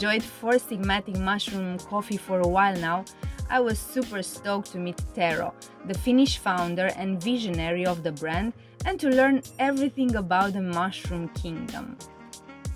enjoyed Four Sigmatic mushroom coffee for a while now, I was super stoked to meet Tero, the Finnish founder and visionary of the brand, and to learn everything about the mushroom kingdom.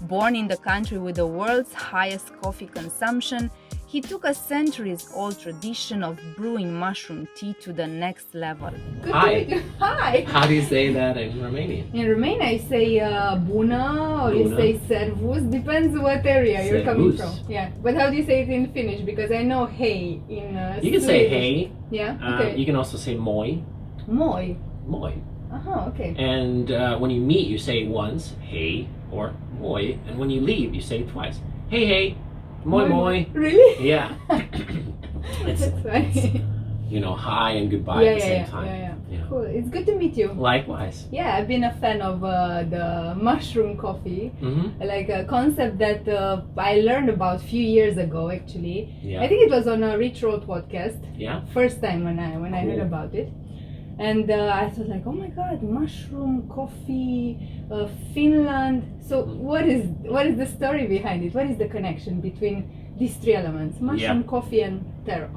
Born in the country with the world's highest coffee consumption, he took a centuries-old tradition of brewing mushroom tea to the next level. Good to meet you. Hi! How do you say that in Romanian? In Romania, I say bună or you say servus. Depends what area you're coming from. Yeah, but how do you say it in Finnish? Because I know hey in You can say hey. Yeah, okay. You can also say moi. Moi. Moi. Uh-huh, okay. And when you meet, you say once, hey, or moi. And when you leave, you say it twice. Hey, hey. Moi, moi. Really? Yeah. That's funny. You know, hi and goodbye at the same time. Yeah. Cool. It's good to meet you. Likewise. Yeah, I've been a fan of the mushroom coffee, like a concept that I learned about a few years ago. Actually, I think it was on a Retro podcast. Yeah. First time when I heard about it, and I thought like, oh my god, mushroom coffee, Finland. So what is the story behind it? What is the connection between these three elements: mushroom, coffee, and Tero?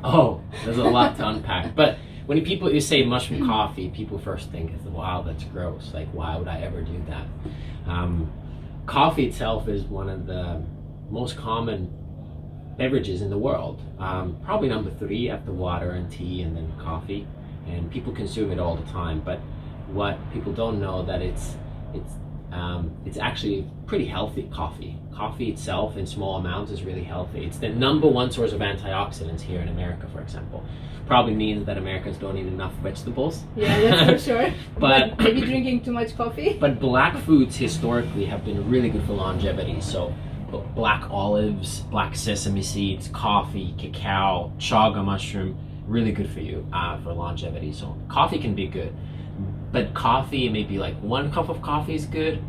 Oh, there's a lot to unpack. But when you say mushroom coffee, people first think, wow, that's gross. Like, why would I ever do that? Coffee itself is one of the most common beverages in the world. Probably number 3 after water and tea and then coffee. And people consume it all the time. But what people don't know that it's actually pretty healthy coffee. Coffee itself in small amounts is really healthy. It's the number 1 source of antioxidants here in America, for example. Probably means that Americans don't eat enough vegetables. Yeah, that's for sure. But maybe drinking too much coffee. But black foods historically have been really good for longevity. So black olives, black sesame seeds, coffee, cacao, chaga mushroom, really good for you for longevity. So coffee can be good. But coffee, maybe like 1 cup of coffee is good,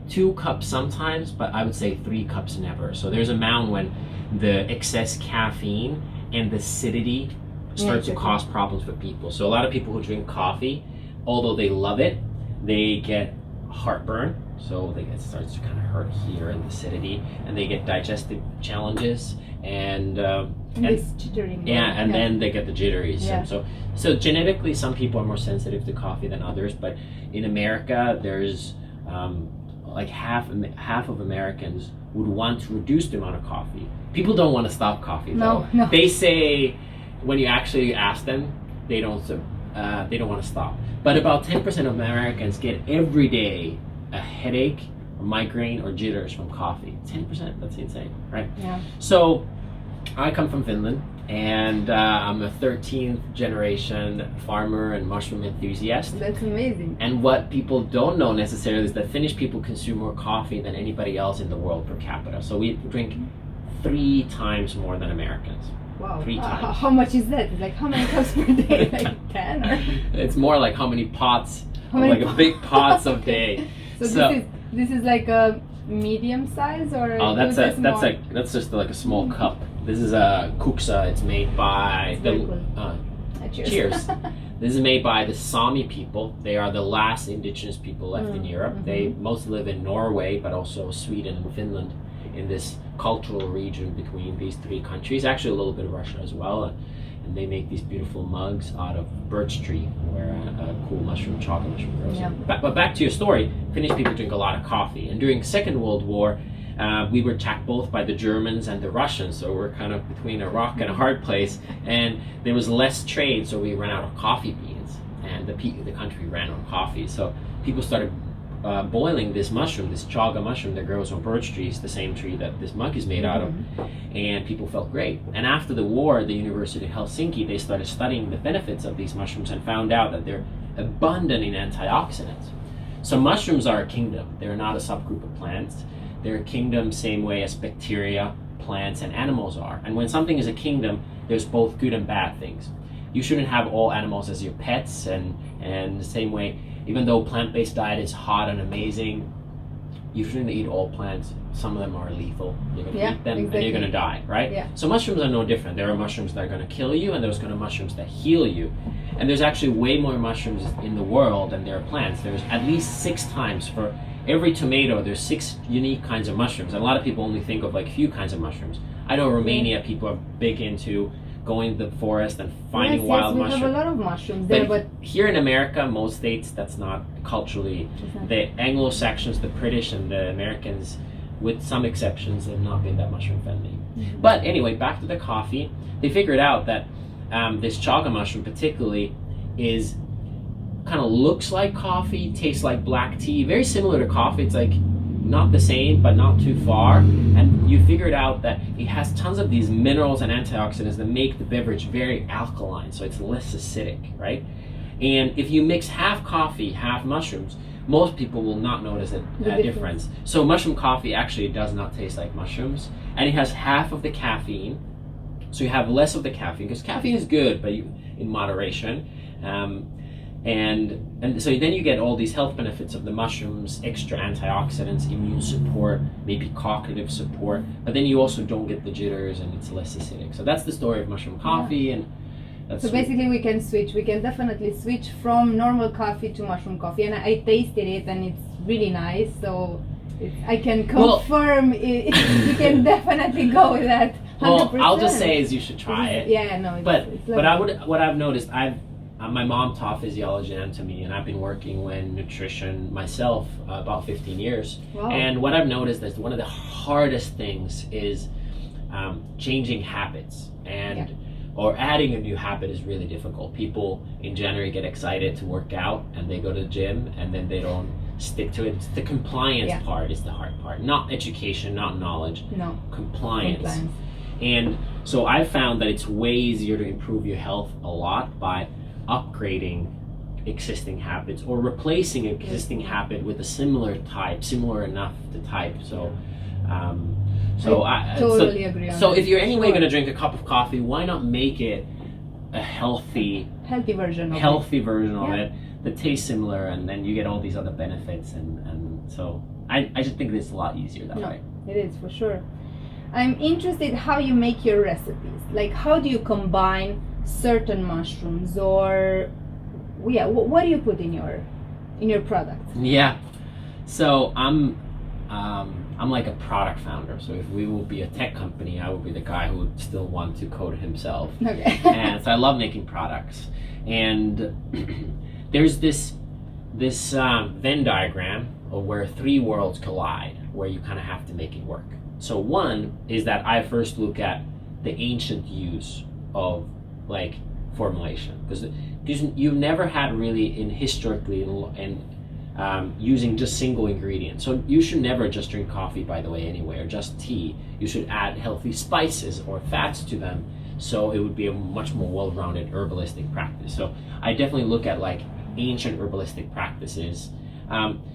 2 cups sometimes, but I would say 3 cups never. So there's a amount when the excess caffeine and the acidity start to cause problems for people. So a lot of people who drink coffee, although they love it, they get heartburn. So it starts to kind of hurt here in the acidity, and they get digestive challenges and this jittering. Yeah, and then they get the jitteries. Yeah. So genetically, some people are more sensitive to coffee than others. But in America, there's like half of Americans would want to reduce the amount of coffee. People don't want to stop coffee though. No. They say when you actually ask them, they don't want to stop. But about 10% of Americans get every day a headache, or migraine, or jitters from coffee. 10%, that's insane, right? Yeah. So I come from Finland, and I'm a 13th generation farmer and mushroom enthusiast. That's amazing. And what people don't know necessarily is that Finnish people consume more coffee than anybody else in the world per capita. So we drink 3 times more than Americans. Wow. 3 times. How much is that? Like how many cups per day? Like 10 or? It's more like how many pots, a big pots of day. So this is like a medium size or? Oh, that's just like a small cup. This is a kuksa. It's made by cheers. This is made by the Sami people. They are the last indigenous people left in Europe. They mostly live in Norway, but also Sweden and Finland, in this cultural region between these 3 countries. Actually, a little bit of Russia as well. And they make these beautiful mugs out of birch tree, where a cool mushroom, chaga mushroom grows. Yeah. But back to your story, Finnish people drink a lot of coffee. And during Second World War, we were attacked both by the Germans and the Russians, so we're kind of between a rock and a hard place. And there was less trade, so we ran out of coffee beans, and the country ran out of coffee. So people started boiling this mushroom, this chaga mushroom that grows on birch trees, the same tree that this mug is made out of, and people felt great. And after the war, the University of Helsinki, they started studying the benefits of these mushrooms and found out that they're abundant in antioxidants. So mushrooms are a kingdom. They're not a subgroup of plants. They're a kingdom same way as bacteria, plants, and animals are. And when something is a kingdom, there's both good and bad things. You shouldn't have all animals as your pets, and the same way, even though plant-based diet is hot and amazing, you shouldn't eat all plants. Some of them are lethal. You're going to eat them and you're going to die, right? Yeah. So mushrooms are no different. There are mushrooms that are going to kill you, and there's mushrooms that heal you. And there's actually way more mushrooms in the world than there are plants. There's at least 6 times for every tomato, there's 6 unique kinds of mushrooms. And a lot of people only think of like a few kinds of mushrooms. I know Romania, people are big into going to the forest and finding wild we mushrooms. have a lot of mushrooms there, but here in America, most states, that's not culturally. The Anglo-Saxons, the British, and the Americans, with some exceptions, have not been that mushroom friendly. But anyway, back to the coffee. They figured out that this chaga mushroom particularly is kind of looks like coffee, tastes like black tea, very similar to coffee. It's like not the same, but not too far. And you figured out that it has tons of these minerals and antioxidants that make the beverage very alkaline, so it's less acidic, right? And if you mix half coffee, half mushrooms, most people will not notice a difference. So mushroom coffee actually does not taste like mushrooms, and it has half of the caffeine. So you have less of the caffeine, because caffeine is good, but in moderation. And so then you get all these health benefits of the mushrooms, extra antioxidants, immune support, maybe cognitive support, but then you also don't get the jitters and it's less acidic. So that's the story of mushroom coffee. And that's so basically we can switch. We can definitely switch from normal coffee to mushroom coffee, and I tasted it and it's really nice. So I can confirm you can definitely go with that. 100%. Well, I'll just say is you should try it. Yeah, no. But what I've noticed, my mom taught physiology and anatomy, and I've been working with nutrition myself about 15 years. Wow. And what I've noticed is one of the hardest things is changing habits, or adding a new habit is really difficult. People in January get excited to work out and they go to the gym and then they don't stick to it. It's the compliance part is the hard part, not education, not knowledge. No. Compliance. And so I found that it's way easier to improve your health a lot by upgrading existing habits or replacing an existing habit with a similar enough to type. So I totally agree on so that. If you're anyway going to drink a cup of coffee, why not make it a healthy version of it that tastes similar, and then you get all these other benefits, and so I just think it's a lot easier that way. It is, for sure. I'm interested how you make your recipes. Like, how do you combine certain mushrooms, or what do you put in your product? Yeah, so I'm like a product founder. So if we will be a tech company, I would be the guy who would still want to code himself. Okay. And so I love making products, and there's this Venn diagram of where 3 worlds collide, where you kind of have to make it work. So one is that I first look at the ancient use of like formulation, because you've never had really historically using just single ingredients. So you should never just drink coffee, by the way, anyway, or just tea. You should add healthy spices or fats to them, so it would be a much more well-rounded herbalistic practice. So I definitely look at like ancient herbalistic practices.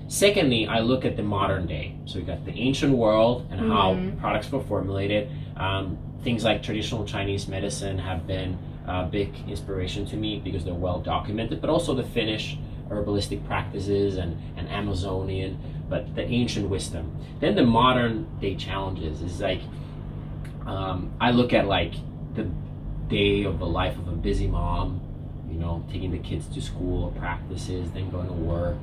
Secondly, I look at the modern day. So you got the ancient world and how products were formulated. Things like traditional Chinese medicine have been a big inspiration to me because they're well documented, but also the Finnish herbalistic practices and Amazonian, but the ancient wisdom. Then the modern day challenges is like, I look at like the day of the life of a busy mom, taking the kids to school or practices, then going to work,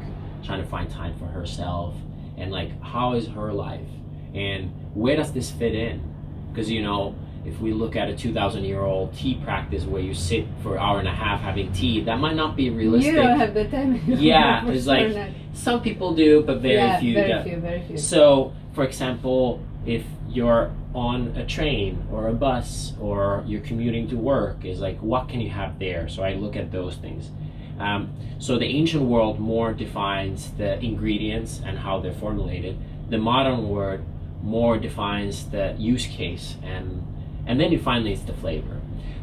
trying to find time for herself, and like, how is her life and where does this fit in? Because if we look at a 2,000-year-old tea practice where you sit for an hour and a half having tea, that might not be realistic. You don't have the time. Yeah, it's like some people do, but very few. Very few. So, for example, if you're on a train or a bus or you're commuting to work, is like, what can you have there? So I look at those things. So the ancient world more defines the ingredients and how they're formulated. The modern world more defines the use case, and then finally it's the flavor.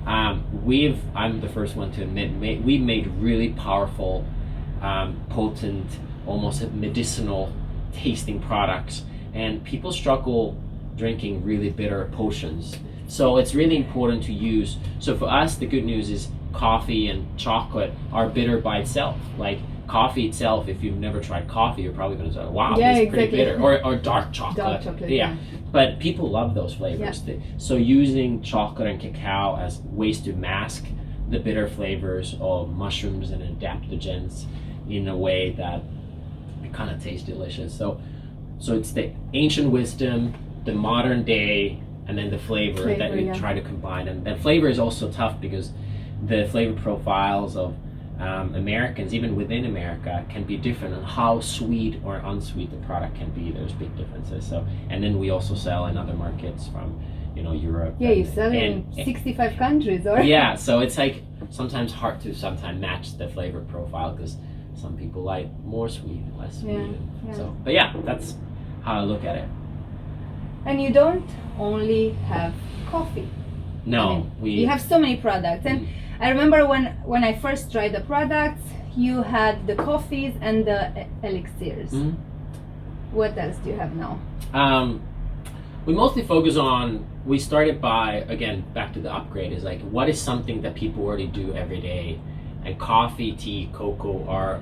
I'm the first one to admit, we've made really powerful, potent, almost medicinal tasting products, and people struggle drinking really bitter potions. So it's really important to use. So for us, the good news is coffee and chocolate are bitter by itself. Like coffee itself, if you've never tried coffee, you're probably going to say, wow, this is pretty bitter. Or dark chocolate. Dark chocolate, yeah. But people love those flavors. Yeah. So using chocolate and cacao as ways to mask the bitter flavors of mushrooms and adaptogens in a way that it kind of tastes delicious. So it's the ancient wisdom, the modern day, and then the flavor that we try to combine. And then flavor is also tough because the flavor profiles of Americans, even within America, can be different on how sweet or unsweet the product can be. There's big differences. So, and then we also sell in other markets from, you know, Europe. Yeah, you sell in 65 countries, or? Yeah, so it's like sometimes hard to match the flavor profile because some people like more sweet, less sweet. So, but yeah, that's how I look at it. And you don't only have coffee. No, you have so many products. And I remember when I first tried the products, you had the coffees and the elixirs. What else do you have now? We mostly focus on, we started by, again, back to the upgrade, is like, what is something that people already do every day? And coffee, tea, cocoa are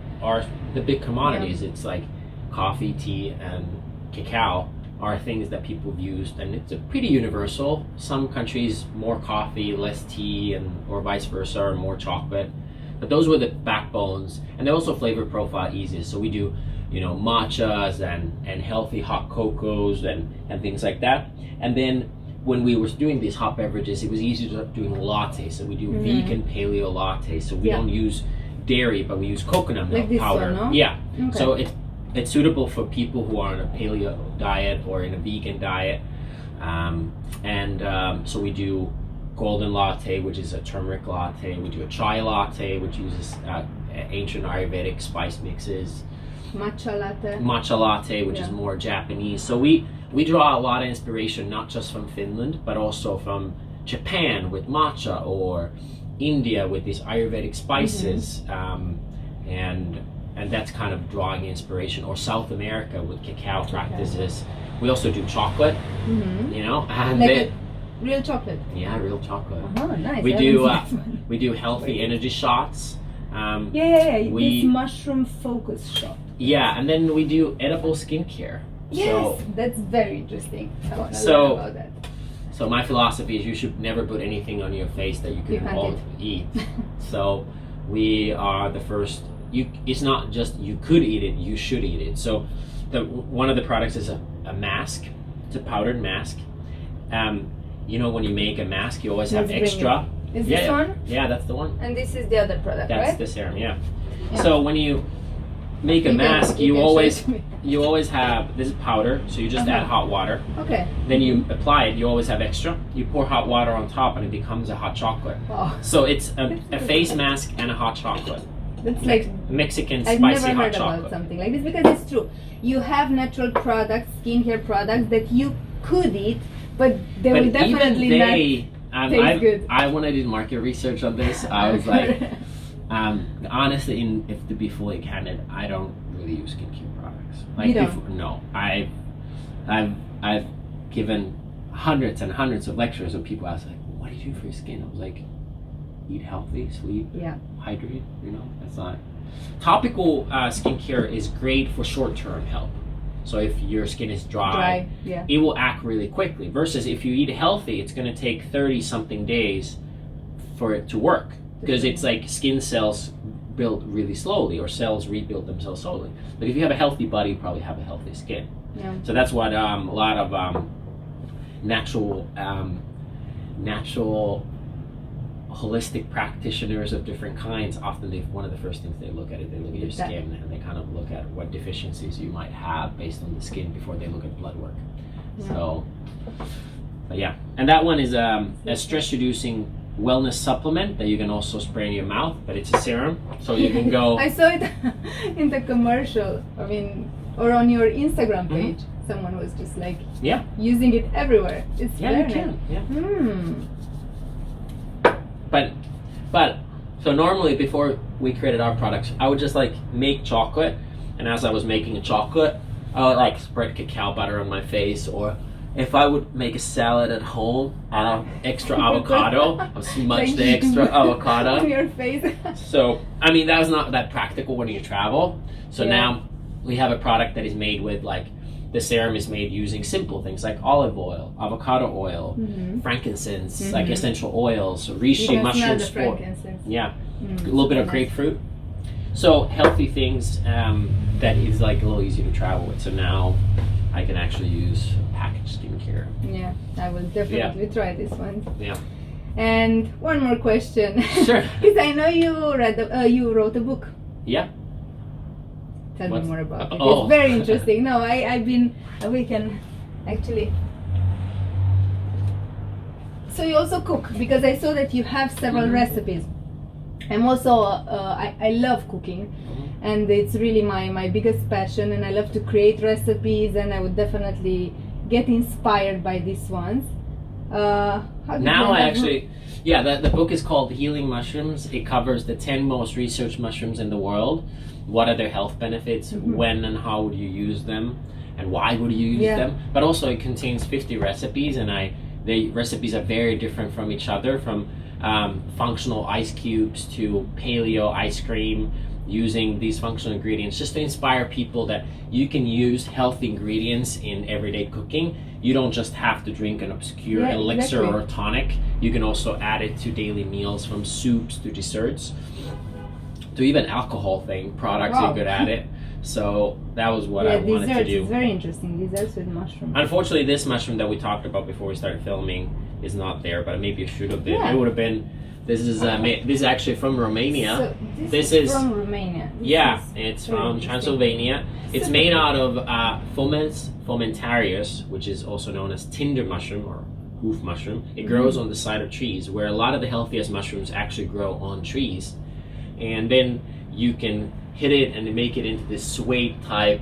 the big commodities. It's like coffee, tea, and cacao are things that people have used, and it's a pretty universal. Some countries more coffee, less tea, or vice versa, or more chocolate. But those were the backbones, and they're also flavor profile easiest. So we do, you know, matchas and healthy hot cocos and things like that. And then when we were doing these hot beverages, it was easy to doing lattes. So we do vegan paleo lattes. So we don't use dairy, but we use coconut milk powder. One, no? Yeah. Okay. So it's suitable for people who are on a paleo diet or in a vegan diet. So we do golden latte, which is a turmeric latte. We do a chai latte, which uses ancient Ayurvedic spice mixes. Matcha latte, which is more Japanese. So we draw a lot of inspiration, not just from Finland, but also from Japan with matcha, or India with these Ayurvedic spices, and that's kind of drawing inspiration. Or South America with cacao practices. We also do chocolate, you know, and like real chocolate. Yeah, real chocolate. Nice. We do healthy energy shots. This mushroom focus shot. Yeah, and then we do edible skincare. Yes, so, that's very interesting. I want to learn about that. So my philosophy is you should never put anything on your face that you can eat. So we are the first. It's not just you could eat it, you should eat it. So one of the products is a mask. It's a powdered mask. You know, when you make a mask, you always have extra. Is this one? Yeah, that's the one. And this is the other product, right? That's the serum, yeah. So when you make a mask, you always have, this is powder, so you just add hot water. Okay. Then you apply it, you always have extra. You pour hot water on top and it becomes a hot chocolate. Wow. So it's a face mask and a hot chocolate. That's like Mexican I've spicy never hot heard chocolate. about something like this, because it's true. You have natural products, skincare products that you could eat, but they will definitely not taste good. When I did market research on this, I was like, honestly, if to be fully candid, I don't really use skincare products. Like, you don't? No, I've given hundreds and hundreds of lectures of people. I was like, what do you do for your skin? I was like, eat healthy, sleep, hydrate. You know, that's not. Topical skincare is great for short-term help. So if your skin is dry, it will act really quickly. Versus if you eat healthy, it's going to take 30-something days for it to work, because it's like skin cells build really slowly, or cells rebuild themselves slowly. But if you have a healthy body, you probably have a healthy skin. Yeah. So that's what a lot of natural holistic practitioners of different kinds, often one of the first things they look at your skin, and they kind of look at what deficiencies you might have based on the skin before they look at blood work. So, but yeah, and that one is a stress-reducing wellness supplement that you can also spray in your mouth, but it's a serum, so you can go. I saw it in the commercial. I mean, or on your Instagram page, someone was just like using it everywhere. It's very nice. But so normally before we created our products, I would just like make chocolate, and as I was making a chocolate, I would like spread cacao butter on my face, or if I would make a salad at home, extra avocado, I would smudge the extra avocado on your face. So I mean, that was not that practical when you travel. So now we have a product that is made with like, the serum is made using simple things like olive oil, avocado oil, frankincense, like essential oils, reishi, mushroom spore. A little bit of grapefruit. So healthy things that is like a little easier to travel with. So now I can actually use packaged skincare. Yeah, I will definitely try this one. Yeah. And one more question. Sure. Because I know you wrote a book. Yeah. Tell me more about it. Oh. It's very interesting. No, we can actually. So you also cook, because I saw that you have several recipes. I'm also I love cooking, and it's really my biggest passion, and I love to create recipes, and I would definitely get inspired by these ones. The book is called Healing Mushrooms. It covers the 10 most researched mushrooms in the world. What are their health benefits? When and how would you use them? And why would you use them? But also it contains 50 recipes, and the recipes are very different from each other, from functional ice cubes to paleo ice cream, using these functional ingredients just to inspire people that you can use healthy ingredients in everyday cooking. You don't just have to drink an obscure elixir or a tonic. You can also add it to daily meals, from soups to desserts to even alcohol products. You could add it. So that was what I wanted to do. It's very interesting. Desserts with mushrooms. Unfortunately, this mushroom that we talked about before we started filming is not there, but maybe it should have been. Yeah. It would have been. This is actually from Romania. So this is from Romania. It's from Transylvania. It's made out of Fomes fomentarius, which is also known as tinder mushroom or hoof mushroom. It grows on the side of trees, where a lot of the healthiest mushrooms actually grow on trees. And then you can hit it and make it into this suede type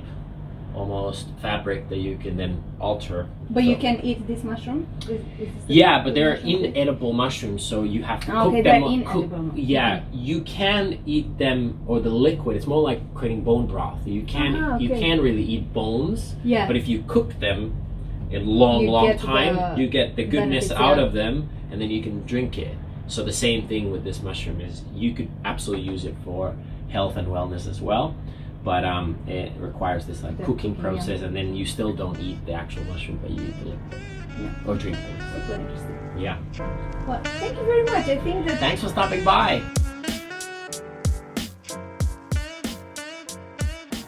almost fabric that you can then alter. But you can eat this mushroom? But they're inedible mushrooms, so you have to cook them. They're inedible. You can eat them, or the liquid. It's more like creating bone broth. You can really eat bones. Yeah. But if you cook them in long time, you get the goodness out of them, and then you can drink it. So the same thing with this mushroom is you could absolutely use it for health and wellness as well. But it requires this cooking process, and then you still don't eat the actual mushroom, but you eat the liquid or drink it. Super interesting. Yeah. Well, thank you very much. I think that. Thanks for stopping by.